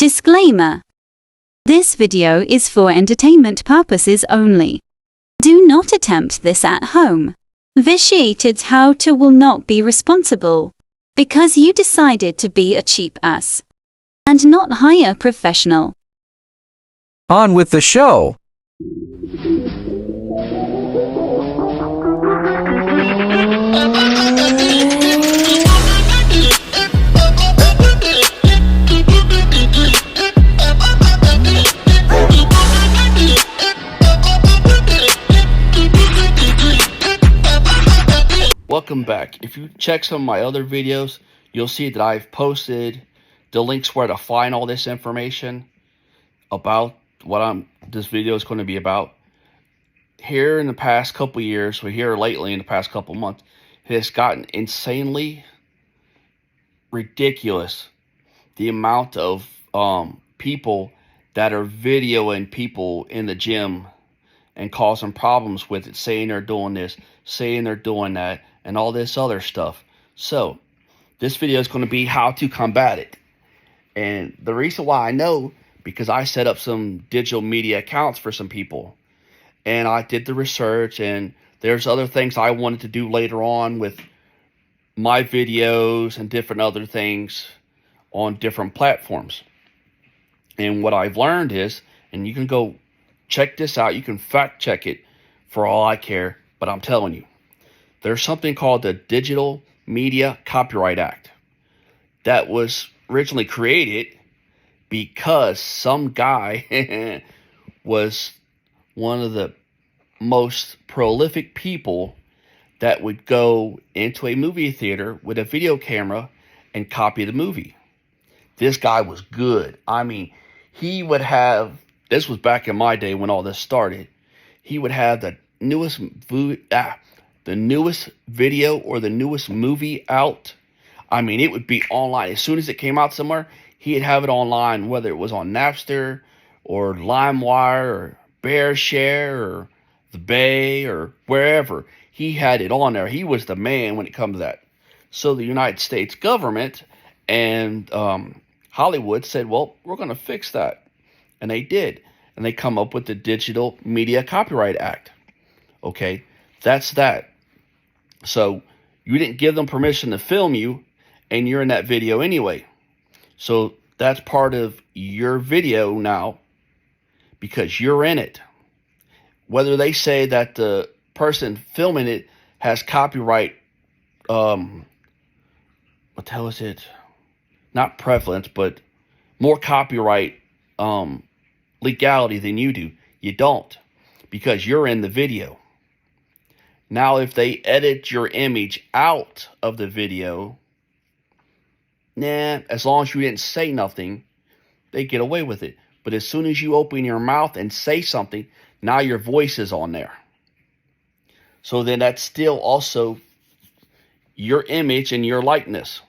Disclaimer. This video is for entertainment purposes only. Do not attempt this at home. Vitiated how to will not be responsible because you decided to be a cheap ass and not hire a professional. On with the show. Welcome back. If you check some of my other videos, you'll see that I've posted the links where to find all this information about what this video is going to be about. Here in the past couple years, or here lately in the past couple months, it has gotten insanely ridiculous the amount of people that are videoing people in the gym and causing problems with it, saying they're doing this, saying they're doing that, and all this other stuff. So this video is going to be how to combat it. And the reason why I know, because I set up some digital media accounts for some people, and I did the research, and there's other things I wanted to do later on with my videos and different other things on different platforms. And what I've learned is, and you can go check this out, you can fact check it for all I care, but I'm telling you, there's something called the Digital Media Copyright Act that was originally created because some guy was one of the most prolific people that would go into a movie theater with a video camera and copy the movie. This guy was good. I mean, he would have, this was back in my day when all this started, he would have the newest video or the newest movie out. I mean, it would be online. As soon as it came out somewhere, he'd have it online, whether it was on Napster or LimeWire or BearShare or The Bay or wherever. He had it on there. He was the man when it comes to that. So the United States government and Hollywood said, well, we're going to fix that. And they did. And they come up with the Digital Media Copyright Act. Okay, that's that. So you didn't give them permission to film you, and you're in that video anyway. So that's part of your video now because you're in it. Whether they say that the person filming it has copyright, what the hell is it? Not prevalence, but more copyright legality than you do. You don't, because you're in the video. Now, if they edit your image out of the video, as long as you didn't say nothing, they get away with it. But as soon as you open your mouth and say something, now your voice is on there. So then that's still also your image and your likeness.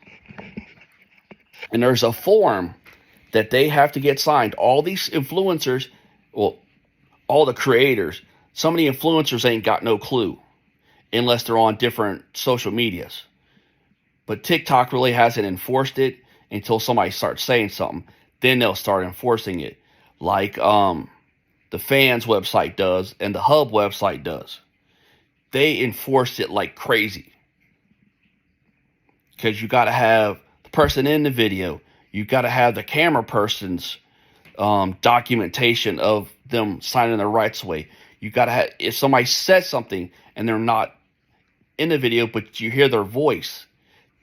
And there's a form that they have to get signed. All these influencers, well, all the creators, some of the influencers ain't got no clue unless they're on different social medias. But TikTok really hasn't enforced it until somebody starts saying something. Then they'll start enforcing it. Like the fans website does and the Hub website does. They enforce it like crazy. Because you got to have the person in the video. You got to have the camera person's documentation of them signing their rights away. You got to have, if somebody says something and they're not in the video, but you hear their voice,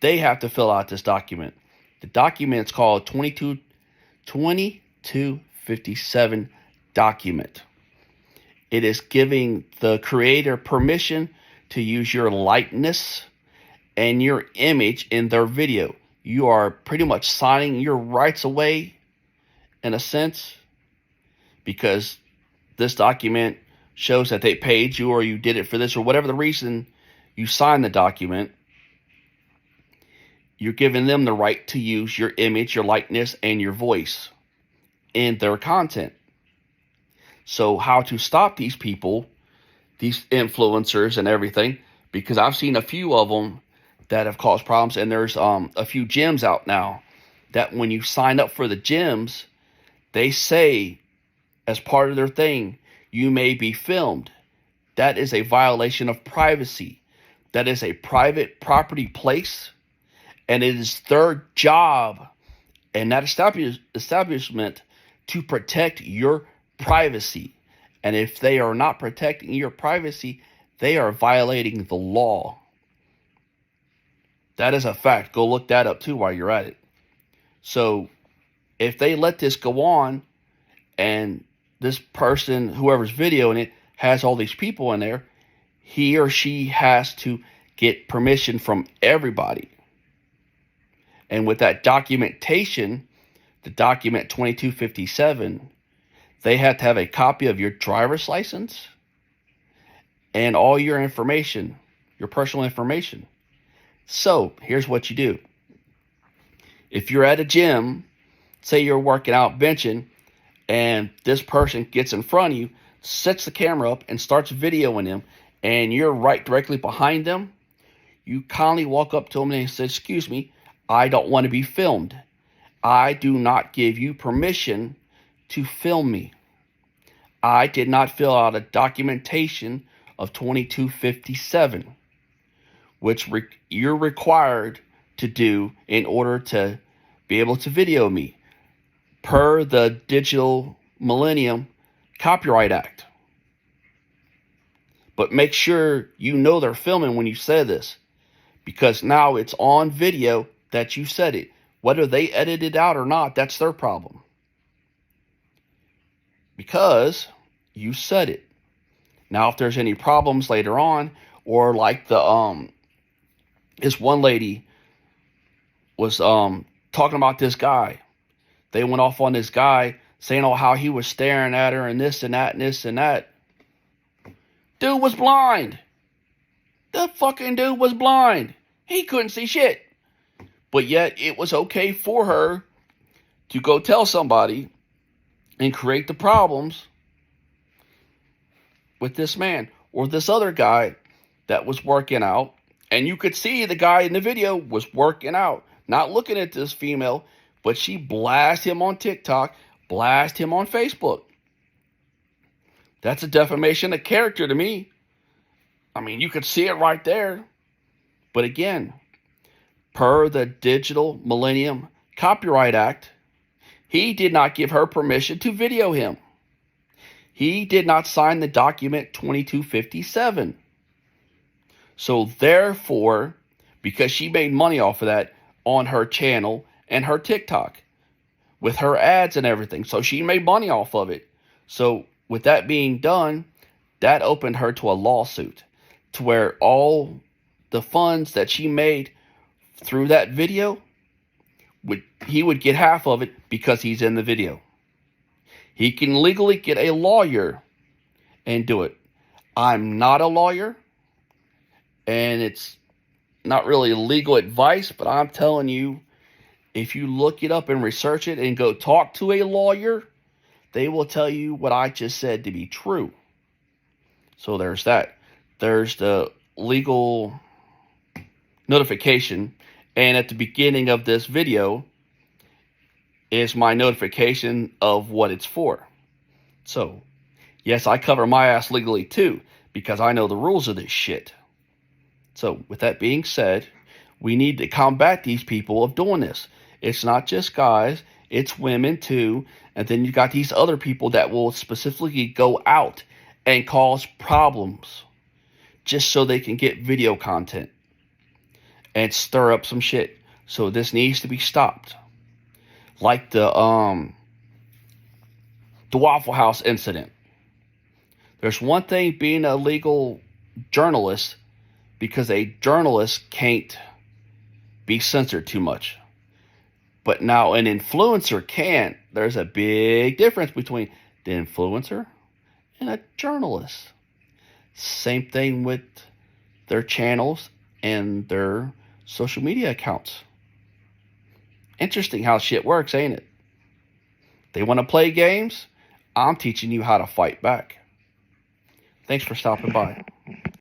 they have to fill out this document. The document is called 2257 document. It is giving the creator permission to use your likeness and your image in their video. You are pretty much signing your rights away in a sense, because this document shows that they paid you or you did it for this or whatever the reason you signed the document. You're giving them the right to use your image, your likeness, and your voice in their content. So how to stop these people, these influencers and everything, because I've seen a few of them that have caused problems, and there's a few gyms out now that when you sign up for the gyms, They say, as part of their thing, you may be filmed. That is a violation of privacy. That is a private property place, and it is their job and that establishment to protect your privacy. And if they are not protecting your privacy, they are violating the law. That is a fact. Go look that up too while you're at it. So if they let this go on and this person, whoever's videoing it, has all these people in there, he or she has to get permission from everybody. And with that documentation, the document 2257, they have to have a copy of your driver's license and all your information, your personal information. So here's what you do. If you're at a gym, say you're working out benching, and this person gets in front of you, sets the camera up, and starts videoing them, and you're right directly behind them, you kindly walk up to them and say, "Excuse me, I don't want to be filmed. I do not give you permission to film me. I did not fill out a documentation of 2257, which you're required to do in order to be able to video me per the Digital Millennium Copyright Act." But make sure you know they're filming when you say this, because now it's on video that you said it. Whether they edit it out or not, that's their problem. Because you said it. Now, if there's any problems later on, or like this one lady was talking about this guy. They went off on this guy saying, oh, how he was staring at her and this and that and this and that. Dude was blind. The fucking dude was blind. He couldn't see shit. But yet it was okay for her to go tell somebody and create the problems with this man or this other guy that was working out. And you could see the guy in the video was working out, not looking at this female, but she blasted him on TikTok, blasted him on Facebook. That's a defamation of character to me. I mean, you could see it right there. But again, per the Digital Millennium Copyright Act, he did not give her permission to video him. He did not sign the document 2257. So therefore, because she made money off of that on her channel and her TikTok with her ads and everything, so she made money off of it. So with that being done, that opened her to a lawsuit to where all the funds that she made through that video, he would get half of it because he's in the video. He can legally get a lawyer and do it. I'm not a lawyer, and it's not really legal advice, but I'm telling you, if you look it up and research it and go talk to a lawyer, they will tell you what I just said to be true. So there's that. There's the legal notification. And at the beginning of this video is my notification of what it's for. So, yes, I cover my ass legally too, because I know the rules of this shit. So, with that being said, we need to combat these people of doing this. It's not just guys, it's women too. And then you got these other people that will specifically go out and cause problems just so they can get video content and stir up some shit. So this needs to be stopped. Like the Waffle House incident. There's one thing being a legal journalist, because a journalist can't be censored too much. But now an influencer can. There's a big difference between the influencer and a journalist. Same thing with their channels and their social media accounts. Interesting how shit works, ain't it? They want to play games? I'm teaching you how to fight back. Thanks for stopping by.